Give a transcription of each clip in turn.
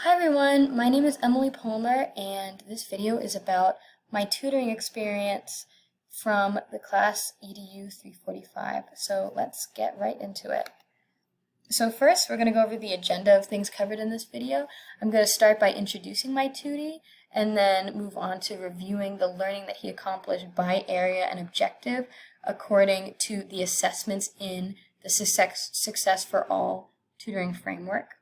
Hi everyone, my name is Emily Palmer and this video is about my tutoring experience from the class EDU345. So let's get right into it. So first we're going to go over the agenda of things covered in this video. I'm going to start by introducing my tutee and then move on to reviewing the learning that he accomplished by area and objective according to the assessments in the Success for All tutoring framework.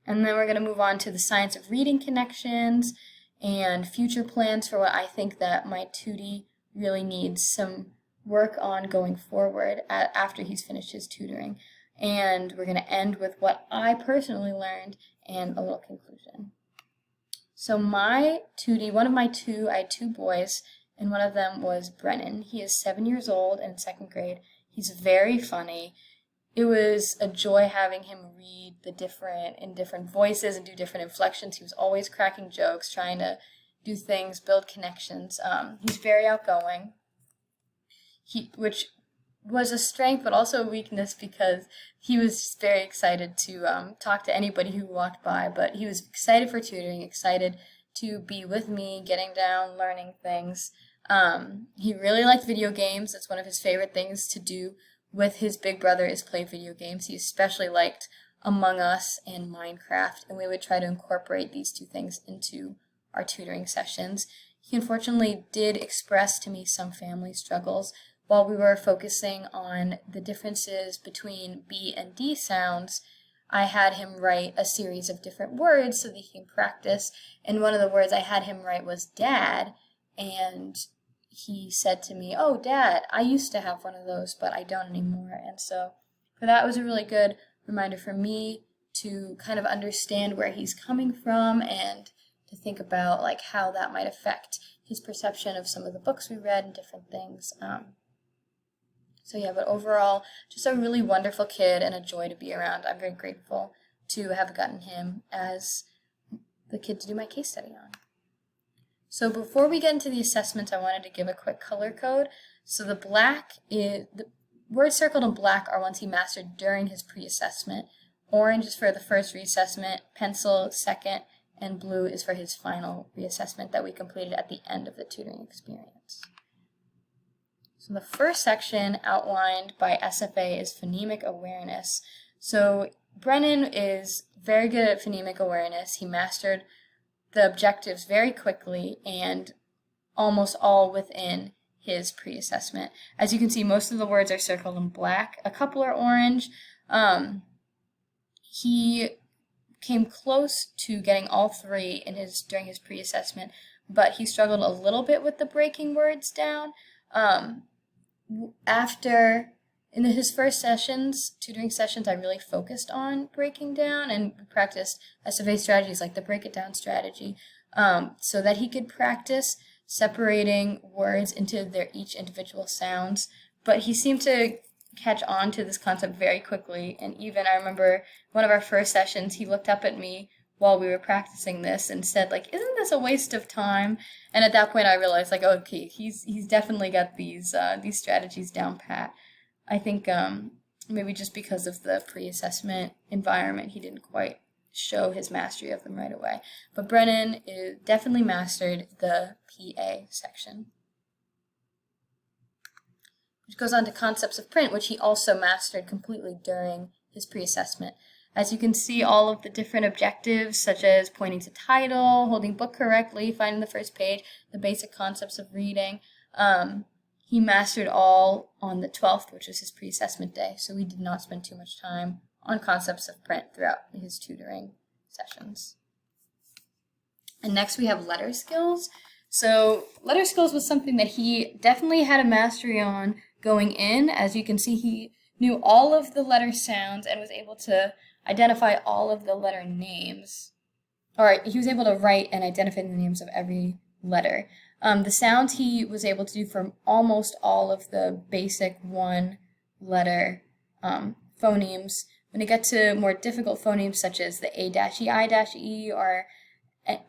And then we're going to move on to the science of reading connections and future plans for what I think that my tutee really needs some work on going forward after he's finished his tutoring. And we're going to end with what I personally learned and a little conclusion. So my tutee, I had two boys, and one of them was Brennan. He is 7 years old and in second grade. He's very funny. It was a joy having him read in different voices and do different inflections. He was always cracking jokes, trying to do things, build connections. He's very outgoing, which was a strength but also a weakness because he was very excited to talk to anybody who walked by. But he was excited for tutoring, excited to be with me, getting down, learning things. He really liked video games. That's one of his favorite things to do with his big brother is play video games. He especially liked Among Us and Minecraft, and we would try to incorporate these two things into our tutoring sessions. He unfortunately did express to me some family struggles while we were focusing on the differences between B and D sounds. I had him write a series of different words so that he can practice, and one of the words I had him write was dad, and he said to me, "Oh, Dad, I used to have one of those, but I don't anymore." And so for that was a really good reminder for me to kind of understand where he's coming from and to think about like how that might affect his perception of some of the books we read and different things. But overall, just a really wonderful kid and a joy to be around. I'm very grateful to have gotten him as the kid to do my case study on. So before we get into the assessment, I wanted to give a quick color code. So the words circled in black are ones he mastered during his pre-assessment. Orange is for the first reassessment, pencil second, and blue is for his final reassessment that we completed at the end of the tutoring experience. So the first section outlined by SFA is phonemic awareness. So Brennan is very good at phonemic awareness. He mastered the objectives very quickly and almost all within his pre-assessment. As you can see, most of the words are circled in black. A couple are orange. He came close to getting all three during his pre-assessment, but he struggled a little bit with the breaking words down. In his first tutoring sessions, I really focused on breaking down and practiced SFA strategies like the break it down strategy so that he could practice separating words into their each individual sounds. But he seemed to catch on to this concept very quickly. And even I remember one of our first sessions, he looked up at me while we were practicing this and said, like, "Isn't this a waste of time?" And at that point I realized, like, okay, he's definitely got these strategies down pat. I think maybe just because of the pre-assessment environment, he didn't quite show his mastery of them right away. But Brennan definitely mastered the PA section, which goes on to concepts of print, which he also mastered completely during his pre-assessment. As you can see, all of the different objectives, such as pointing to title, holding book correctly, finding the first page, the basic concepts of reading, he mastered all on the 12th, which was his pre-assessment day, so we did not spend too much time on concepts of print throughout his tutoring sessions. And next we have letter skills. So letter skills was something that he definitely had a mastery on going in. As you can see, he knew all of the letter sounds and was able to identify all of the letter names. He was able to write and identify the names of every letter. The sounds he was able to do for almost all of the basic one-letter phonemes. When you get to more difficult phonemes such as the A-E, I-E, or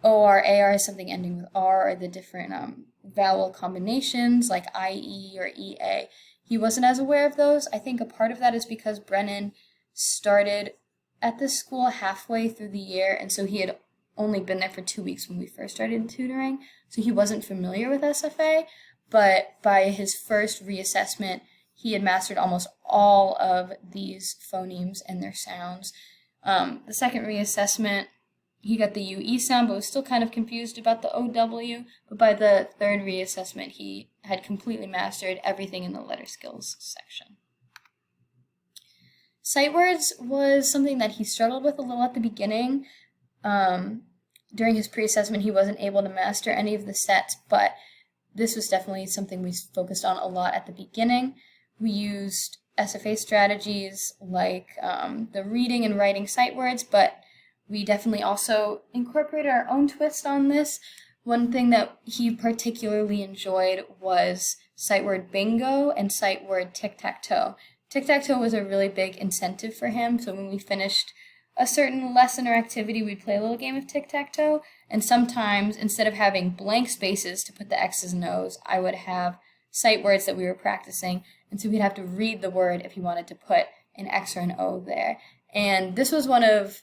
O-R, A-R, something ending with R, or the different vowel combinations like I-E or E-A, he wasn't as aware of those. I think a part of that is because Brennan started at this school halfway through the year, and so he had only been there for 2 weeks when we first started tutoring, so he wasn't familiar with SFA, but by his first reassessment, he had mastered almost all of these phonemes and their sounds. The second reassessment, he got the UE sound, but was still kind of confused about the OW, but by the third reassessment, he had completely mastered everything in the letter skills section. Sight words was something that he struggled with a little at the beginning. During his pre-assessment, he wasn't able to master any of the sets, but this was definitely something we focused on a lot at the beginning. We used SFA strategies like the reading and writing sight words, but we definitely also incorporated our own twist on this. One thing that he particularly enjoyed was sight word bingo and sight word tic-tac-toe. Tic-tac-toe was a really big incentive for him, so when we finished a certain lesson or activity, we'd play a little game of tic-tac-toe, and sometimes, instead of having blank spaces to put the X's and O's, I would have sight words that we were practicing, and so we'd have to read the word if he wanted to put an X or an O there. And this was one of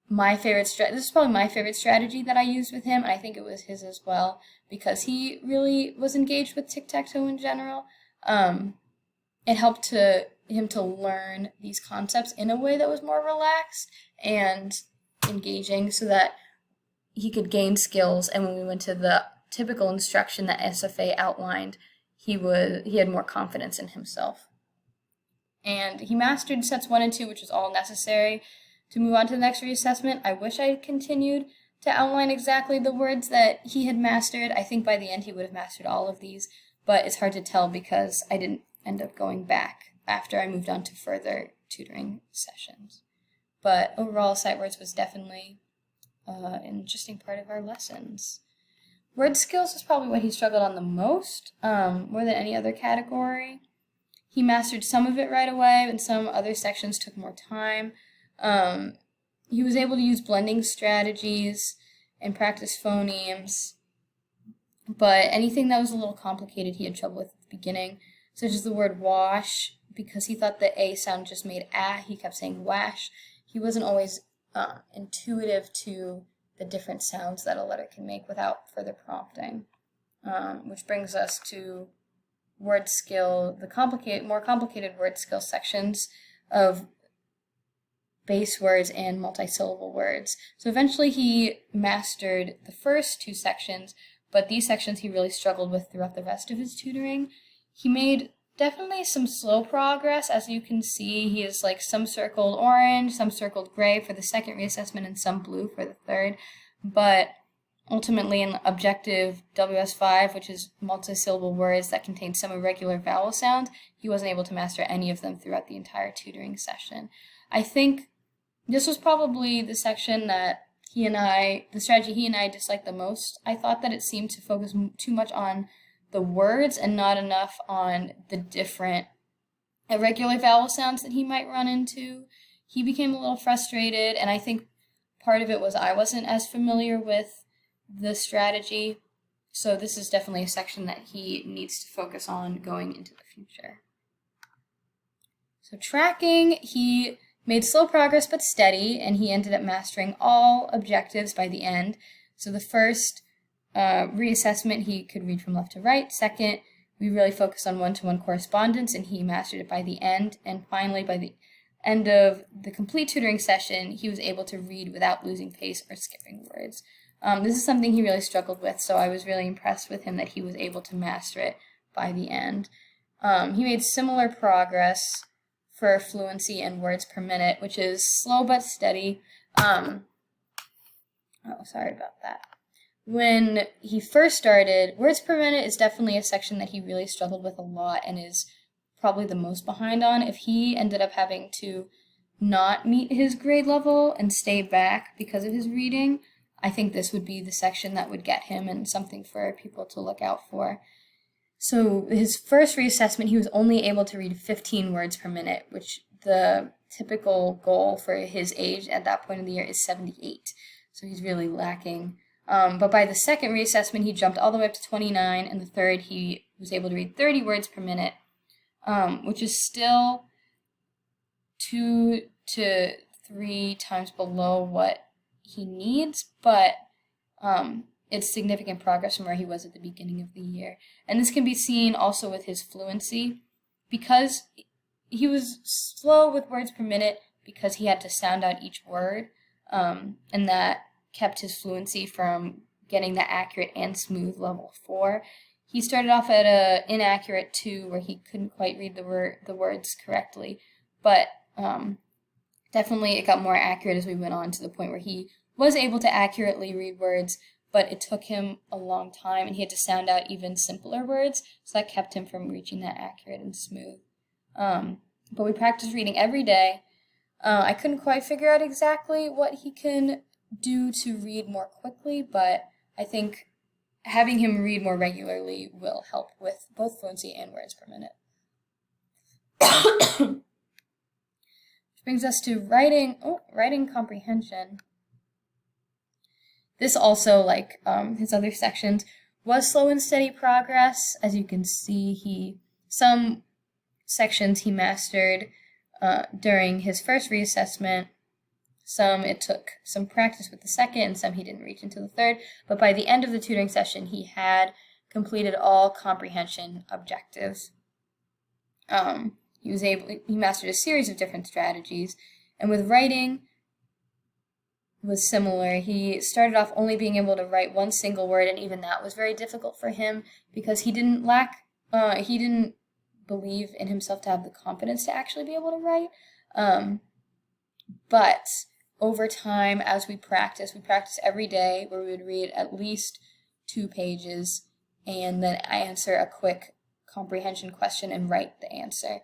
my favorite this is probably my favorite strategy that I used with him, and I think it was his as well, because he really was engaged with tic-tac-toe in general. It helped him to learn these concepts in a way that was more relaxed and engaging so that he could gain skills, and when we went to the typical instruction that SFA outlined, he had more confidence in himself. And he mastered sets 1 and 2, which was all necessary to move on to the next reassessment. I wish I had continued to outline exactly the words that he had mastered. I think by the end he would have mastered all of these, but it's hard to tell because I didn't end up going back after I moved on to further tutoring sessions. But overall, sight words was definitely an interesting part of our lessons. Word skills was probably what he struggled on the most, more than any other category. He mastered some of it right away, and some other sections took more time. He was able to use blending strategies and practice phonemes, but anything that was a little complicated he had trouble with at the beginning, such as the word wash. Because he thought the A sound just made ah, he kept saying wash. He wasn't always intuitive to the different sounds that a letter can make without further prompting. Which brings us to word skill, the more complicated word skill sections of base words and multisyllable words. So eventually he mastered the first 2 sections, but these sections he really struggled with throughout the rest of his tutoring. He made definitely some slow progress. As you can see, he is like some circled orange, some circled gray for the second reassessment, and some blue for the third. But ultimately in objective WS5, which is multisyllable words that contain some irregular vowel sounds, he wasn't able to master any of them throughout the entire tutoring session. I think this was probably the section that the strategy he and I disliked the most. I thought that it seemed to focus too much on the words and not enough on the different irregular vowel sounds that he might run into. He became a little frustrated, and I think part of it was I wasn't as familiar with the strategy, so this is definitely a section that he needs to focus on going into the future. So tracking, he made slow progress but steady, and he ended up mastering all objectives by the end. So the first reassessment, he could read from left to right. Second, we really focused on one-to-one correspondence, and he mastered it by the end. And finally, by the end of the complete tutoring session, he was able to read without losing pace or skipping words. This is something he really struggled with, so I was really impressed with him that he was able to master it by the end. He made similar progress for fluency and words per minute, which is slow but steady. Sorry about that. When he first started, words per minute is definitely a section that he really struggled with a lot and is probably the most behind on. If he ended up having to not meet his grade level and stay back because of his reading, I think this would be the section that would get him and something for people to look out for. So his first reassessment, he was only able to read 15 words per minute, which the typical goal for his age at that point of the year is 78. So he's really lacking. But by the second reassessment, he jumped all the way up to 29, and the third, he was able to read 30 words per minute, which is still 2 to 3 times below what he needs, but it's significant progress from where he was at the beginning of the year. And this can be seen also with his fluency, because he was slow with words per minute because he had to sound out each word, and that kept his fluency from getting the accurate and smooth level 4. He started off at an inaccurate 2 where he couldn't quite read the words correctly, but definitely it got more accurate as we went on to the point where he was able to accurately read words, but it took him a long time and he had to sound out even simpler words, so that kept him from reaching that accurate and smooth. But we practiced reading every day. I couldn't quite figure out exactly what he can do to read more quickly, but I think having him read more regularly will help with both fluency and words per minute. Which brings us to writing comprehension. This also, like his other sections, was slow and steady progress. As you can see, some sections he mastered during his first reassessment. Some it took some practice with the second, and some he didn't reach until the third. But by the end of the tutoring session, he had completed all comprehension objectives. He mastered a series of different strategies, and with writing was similar. He started off only being able to write one single word, and even that was very difficult for him because he didn't believe in himself to have the confidence to actually be able to write. But over time, as we practiced every day where we would read at least 2 pages and then answer a quick comprehension question and write the answer.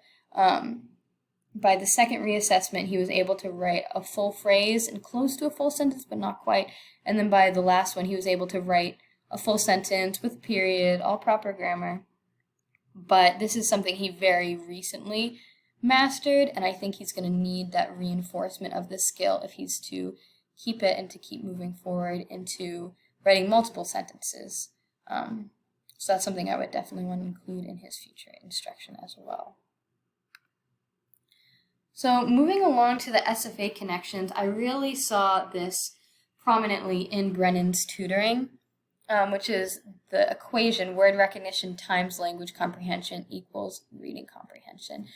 By the second reassessment, he was able to write a full phrase and close to a full sentence, but not quite. And then by the last one, he was able to write a full sentence with period, all proper grammar. But this is something he very recently mastered, and I think he's going to need that reinforcement of this skill if he's to keep it and to keep moving forward into writing multiple sentences. So that's something I would definitely want to include in his future instruction as well. So moving along to the SFA connections, I really saw this prominently in Brennan's tutoring, which is the equation word recognition times language comprehension equals reading comprehension.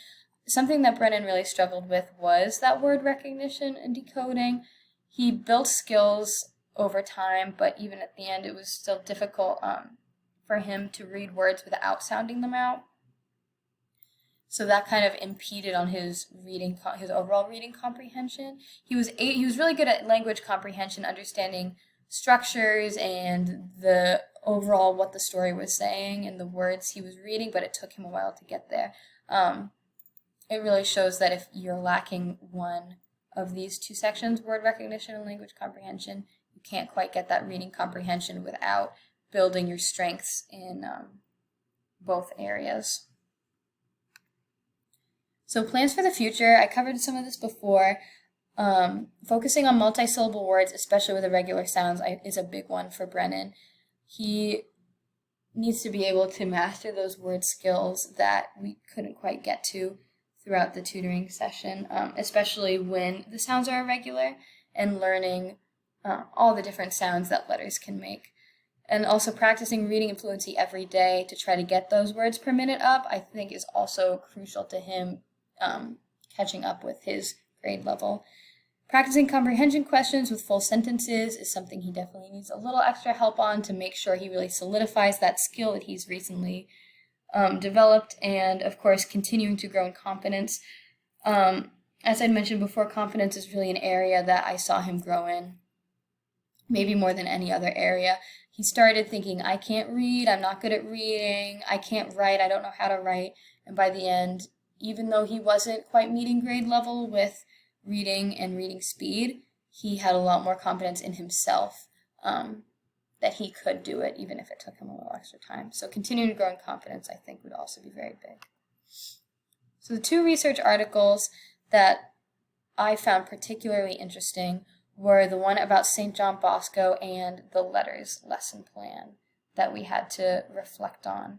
Something that Brennan really struggled with was that word recognition and decoding. He built skills over time, but even at the end it was still difficult for him to read words without sounding them out. So that kind of impeded on his overall reading comprehension. He was really good at language comprehension, understanding structures and the overall what the story was saying and the words he was reading, but it took him a while to get there. It really shows that if you're lacking one of these 2 sections, word recognition and language comprehension, you can't quite get that reading comprehension without building your strengths in both areas. So plans for the future, I covered some of this before. Focusing on multisyllable words, especially with irregular sounds, is a big one for Brennan. He needs to be able to master those word skills that we couldn't quite get to throughout the tutoring session, especially when the sounds are irregular, and learning all the different sounds that letters can make. And also practicing reading and fluency every day to try to get those words per minute up, I think is also crucial to him catching up with his grade level. Practicing comprehension questions with full sentences is something he definitely needs a little extra help on to make sure he really solidifies that skill that he's recently developed, and of course continuing to grow in confidence. As I mentioned before, confidence is really an area that I saw him grow in, maybe more than any other area. He started thinking, I can't read, I'm not good at reading, I can't write, I don't know how to write, and by the end, even though he wasn't quite meeting grade level with reading and reading speed, he had a lot more confidence in himself that he could do it, even if it took him a little extra time. So continuing to grow in confidence, I think, would also be very big. So the 2 research articles that I found particularly interesting were the one about St. John Bosco and the letters lesson plan that we had to reflect on.